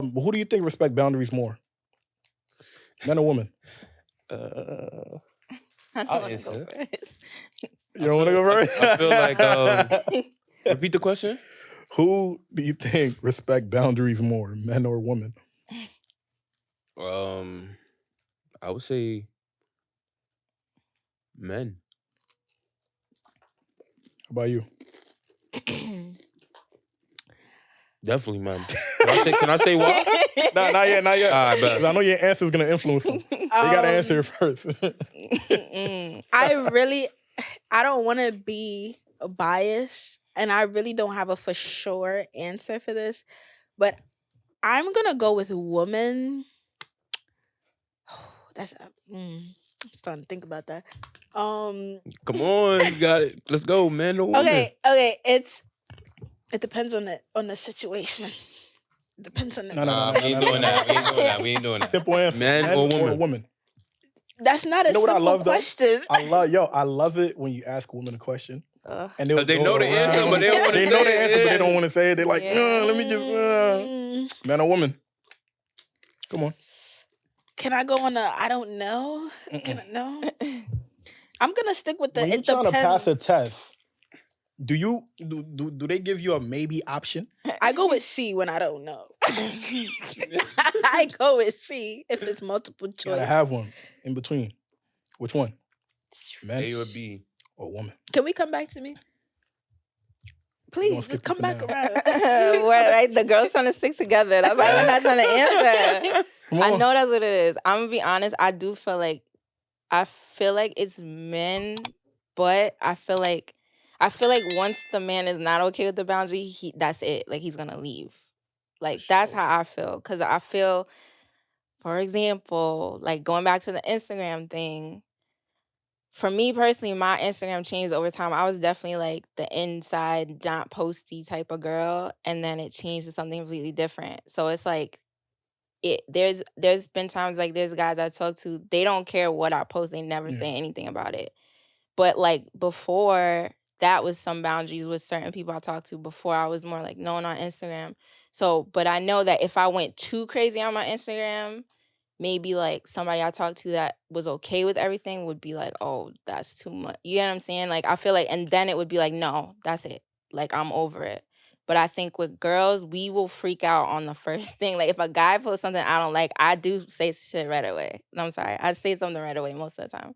Who do you think respect boundaries more, men or women? Uh, I don't I'll want to go answer. first. You don't want to go first? I feel like repeat the question. Who do you think respect boundaries more, men or women? I would say men. How about you? Definitely men. Can I say why? Nah, not yet, not yet. All right, 'Cause I bet. know your answer is gonna influence them. They gotta answer it first. I don't want to be biased, and I really don't have a for sure answer for this, but I'm gonna go with woman. I'm starting to think about that. Come on, you got it. Let's go, men or women. Okay. It depends on the situation. It depends on the. No. We ain't doing that. We ain't doing that. Simple answer. Men or women? That's not a You know what I simple love though? question. I love it when you ask women a question. Ugh. And Because they know the answer, but they don't want to They know the answer, but they don't want to say it. They're like, Yeah. let me just man or woman. Come on. Can I go on a I don't know? No. I'm gonna stick with the When you're it trying to pass depends. a test, do they give you a maybe option? I go with C when I don't know. I go with C if it's multiple You choice. gotta have one in between. Which one? Men A or B. or woman? Can we come back to me? Please, skip just come this back for around. Right, the girls trying to stick together. That's why we're not trying to answer. Come I on. know that's what it is. I'm gonna be honest. I feel like it's men, but I feel like once the man is not okay with the boundary, that's it. Like he's gonna leave. Like that's sure. how I feel. Cause I feel, for example, like going back to the Instagram thing. For me personally, my Instagram changed over time. I was definitely like the inside, not posty type of girl, and then it changed to something completely different. So it's like there's been times like there's guys I talk to, they don't care what I post, they never say anything about it. But like before, that was some boundaries with certain people I talked to before I was more like known on Instagram. So, but I know that if I went too crazy on my Instagram, maybe like somebody I talked to that was okay with everything would be like, oh, that's too much. You know what I'm saying? Like I feel like, and then it would be like, no, that's it. Like I'm over it. But I think with girls, we will freak out on the first thing. Like if a guy posts something I don't like, I do say shit right away. No, I'm sorry. I say something right away most of the time.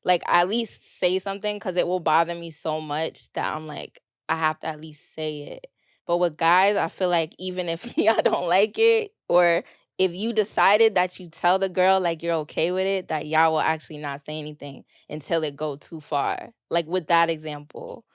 Like at least say something because it will bother me so much that I'm like, I have to at least say it. But with guys, I feel like even if y'all don't like it, or if you decided that you tell the girl like you're okay with it, that y'all will actually not say anything until it go too far. Like with that example.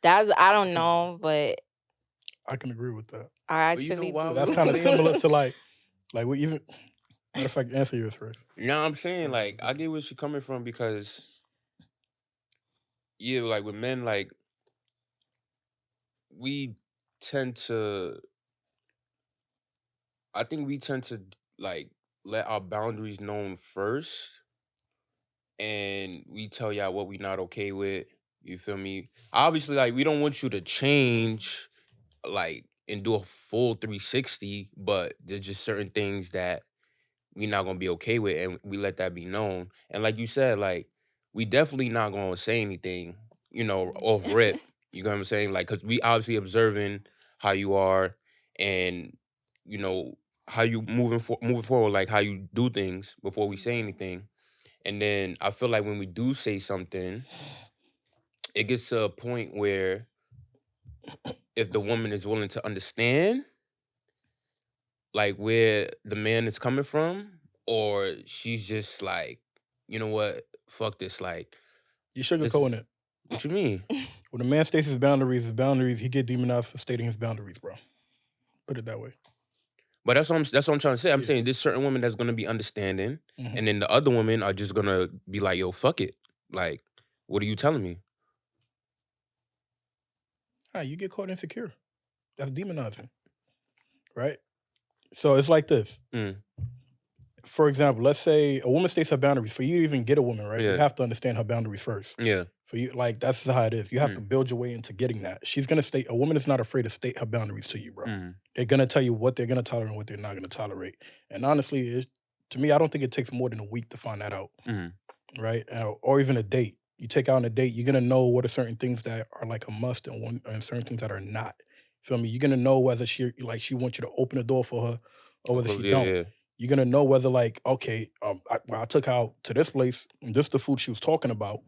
That's I don't know, but I can agree with that. I But you know actually why do. That's kind of similar to like we even. Matter of fact, answer yours first. You know what I'm saying? Like, I get where she's coming from because, yeah, like with men, like, we tend to, I think we tend to, like, let our boundaries known first and we tell y'all what we not okay with. You feel me? Obviously, like, we don't want you to change, like, and do a full 360, but there's just certain things that we not gonna be okay with, and we let that be known. And like you said, like we definitely not gonna say anything, off rip. You know what I'm saying? Like, cause we obviously observing how you are, and you know how you moving forward, like how you do things before we say anything. And then I feel like when we do say something, it gets to a point where if the woman is willing to understand, like where the man is coming from, or she's just like, you know what, fuck this, like You this sugarcoating is it. what you mean. When a man states his boundaries, he get demonized for stating his boundaries, bro. Put it that way. But that's what I'm trying to say. I'm Yeah. saying there's certain women that's gonna be understanding, Mhm. and then the other women are just gonna be like, yo, fuck it, like, what are you telling me? You get caught insecure. That's demonizing, right? So it's like this. Mm. for example, let's say a woman states her boundaries. For you to even get a woman, right? You Yeah. have to understand her boundaries first. Yeah. For you, like that's how it is. You have Mm. to build your way into getting that. She's gonna state. A woman is not afraid to state her boundaries to you, bro. Mm. They're gonna tell you what they're gonna tolerate and what they're not gonna tolerate. And honestly, to me, I don't think it takes more than a week to find that out, Mm. right? Or even a date. You take out on a date, you're gonna know what are certain things that are like a must and certain things that are not. Feel me? You're gonna know whether she wants you to open the door for her or whether she Yeah, don't. yeah. You're gonna know whether okay, I took her out to this place and this is the food she was talking about.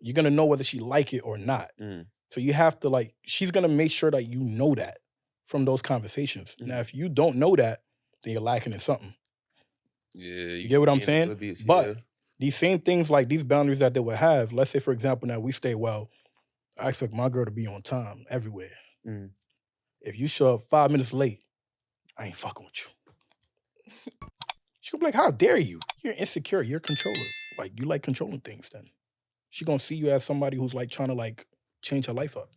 You're gonna know whether she like it or not. Mm. So you have to she's gonna make sure that you know that from those conversations. Now, if you don't know that, then you're lacking in something. Yeah. You get what I'm being saying? oblivious, But yeah. these same things, like these boundaries that they would have, let's say, for example, now we stay well. I expect my girl to be on time everywhere. Mm. If you show up 5 minutes late, I ain't fucking with you. She gonna be like, how dare you? You're insecure. You're a controller. Like, you like controlling things then. She gonna see you as somebody who's trying to change her life up.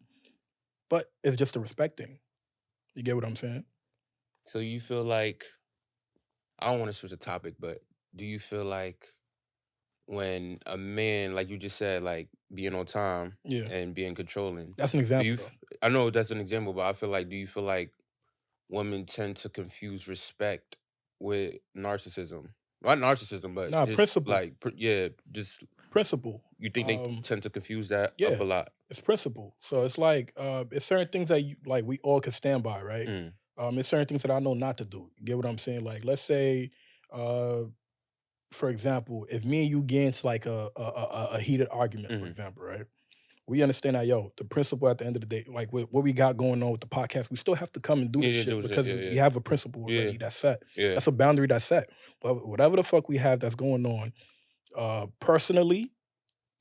But it's just a respect thing. You get what I'm saying? So you feel like, I don't want to switch the topic, but do you feel like when a man, like you just said, being on time Yeah. and being controlling, That's an do example, you? though. I know that's an example, but I feel like, do you feel like women tend to confuse respect with narcissism? Not narcissism, but Nah, just principle. just Principle. you think they tend to confuse that Yeah. up a lot? It's principle. So it's it's certain things that we all can stand by, right? Mm. It's certain things that I know not to do. You get what I'm saying? Like, let's say, for example, if me and you get into a heated argument, for example, right? We understand that, the principle at the end of the day, like what we got going on with the podcast, we still have to come and do this Yeah, shit do shit, because yeah, we yeah. have a principle Yeah. already that's set. Yeah. That's a boundary that's set. But whatever the fuck we have that's going on, personally,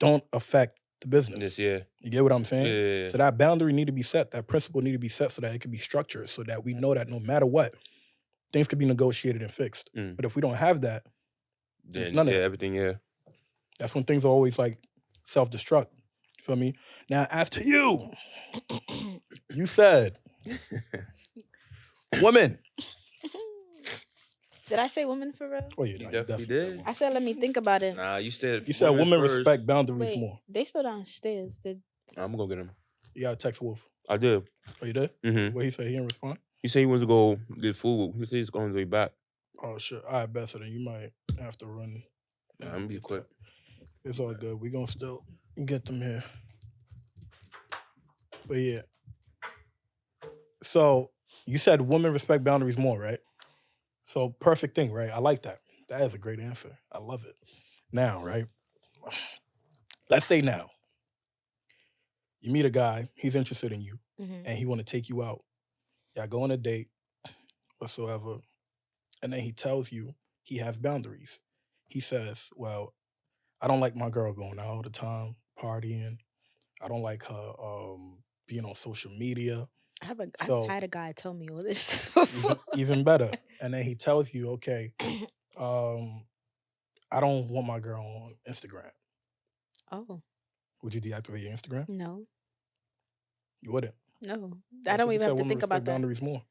don't affect the business. Yes, yeah. You get what I'm saying? Yeah. So that boundary need to be set. That principle need to be set so that it can be structured, so that we know that no matter what, things could be negotiated and fixed. Mm. But if we don't have that, there's Then none of that. everything, yeah. That's when things are always self-destruct. You feel me? Now, as to you, you said, woman. Did I say woman for real? Oh yeah, You nah, definitely did. I said let me think about it. Nah, you said You said women first. respect boundaries Wait, more. they still downstairs. I'm gonna get him. You gotta text Wolf. I did. Oh, you did? Mm-hmm. What he said? He didn't respond? He said he wants to go get food. He said he's going to be back. Oh shit. All right, best. So then you might have to run. I'm gonna be get quick. that. It's all good. We gonna still get them here. But yeah. So you said women respect boundaries more, right? So perfect thing, right? I like that. That is a great answer. I love it. Now, right? Let's say now you meet a guy, he's interested in you, and he want to take you out. Y'all go on a date, whatsoever, and then he tells you he has boundaries. He says, well, I don't like my girl going out all the time, partying. I don't like her being on social media. I've So had a guy tell me all this even, before. even better. And then he tells you, okay, I don't want my girl on Instagram. Oh, Would you deactivate your Instagram? no. You wouldn't. No. Why? I 'Cause don't you even said have to women think about respect that. boundaries more.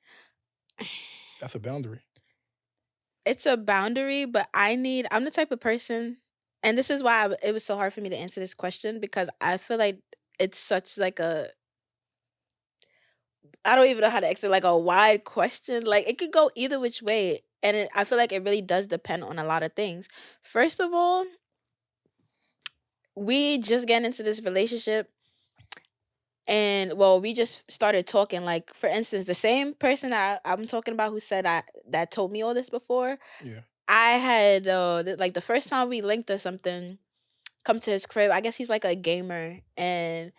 That's a boundary. It's a boundary, but I'm the type of person, and this is why it was so hard for me to answer this question, because I feel like it's such I don't even know how to answer a wide question. Like, it could go either which way, and I feel like it really does depend on a lot of things. First of all, we just getting into this relationship, and we just started talking. Like, for instance, the same person that I'm talking about who said that told me all this before. Yeah. I had the first time we linked or something, come to his crib. I guess he's like a gamer, and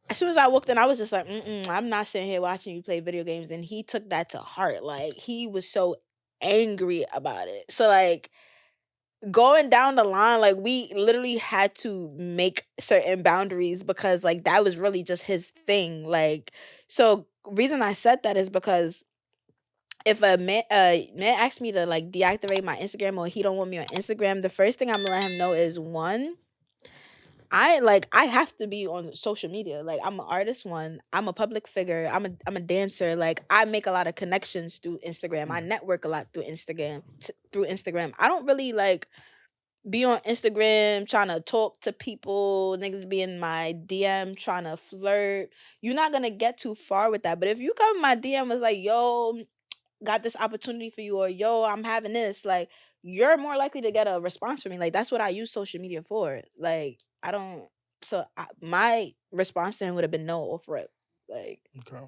as soon as I walked in, I was just like, I'm not sitting here watching you play video games. And he took that to heart. Like, he was so angry about it. So going down the line, we literally had to make certain boundaries, because that was really just his thing. So reason I said that is because if a man asks me to deactivate my Instagram, or he don't want me on Instagram, the first thing I'm gonna let him know is, one, I have to be on social media. Like I'm an artist, one. I'm a public figure. I'm a dancer. Like I make a lot of connections through Instagram. I Yeah. network a lot through Instagram. I don't really like be on Instagram trying to talk to people, niggas be in my DM trying to flirt. You're not gonna get too far with that. But if you come in my DM was like, yo, got this opportunity for you, or yo, I'm having this, like you're more likely to get a response from me. Like that's what I use social media for. Like I don't my response to him would have been no off rip. Like Okay.